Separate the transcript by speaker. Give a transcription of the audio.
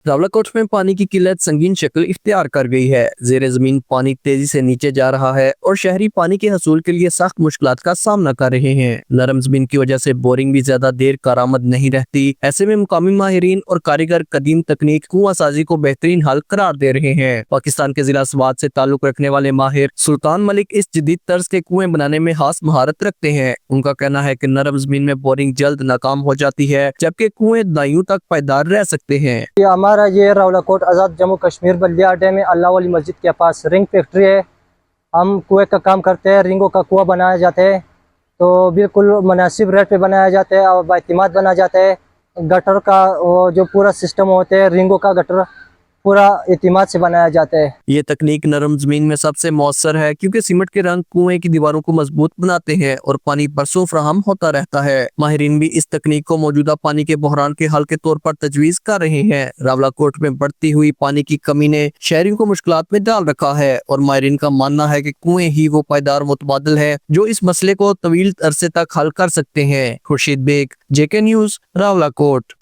Speaker 1: रावलाकोट में पानी की किल्लत संगीन शक्ल इख्तियार कर गई है। ज़ेरे ज़मीन पानी तेजी से नीचे जा रहा है और शहरी पानी के हसूल के लिए सख्त मुश्किलात का सामना कर रहे हैं। नरम ज़मीन की वजह से बोरिंग भी ज्यादा देर कारआमद नहीं रहती। ऐसे में मुकामी माहिरीन और कारीगर कदीम तकनीक कुआं साजी को बेहतरीन हल करार दे रहे हैं। पाकिस्तान के जिला स्वात से ताल्लुक रखने वाले माहिर सुल्तान मलिक इस जदीद तर्ज के कुएं बनाने में खास महारत रखते हैं। उनका कहना है कि नरम ज़मीन में बोरिंग जल्द नाकाम हो जाती है, जबकि कुएं दाइयों तक पायदार रह सकते हैं।
Speaker 2: हमारा ये रावलाकोट आज़ाद जम्मू कश्मीर बल्दिया अड्डे में अल्लाह वाली मस्जिद के पास रिंग फैक्ट्री है। हम कुएं का काम करते हैं, रिंगों का कुआं बनाया जाता है, तो बिल्कुल मुनासिब रेट पे बनाया जाता है और बाइतिमाद बना जाता है। गटर का वो जो पूरा सिस्टम होता है, रिंगों का गटर पूरा एतमाद से बनाया जाता है।
Speaker 1: ये तकनीक नरम जमीन में सबसे मौसर है, क्योंकि सीमेंट के रंग कुएं की दीवारों को मजबूत बनाते हैं और पानी बरसों फ्राहम होता रहता है। माहिरीन भी इस तकनीक को मौजूदा पानी के बहरान के हल के तौर पर तजवीज कर रहे हैं। रावलाकोट में बढ़ती हुई पानी की कमी ने शहरियों को मुश्किलात में डाल रखा है और माहिरीन का मानना है कि कुएं ही वो पायदार मुतबादिल है जो इस मसले को तवील अरसे तक हल कर सकते हैं। Khurshid Baig, JK news, Rawalakot.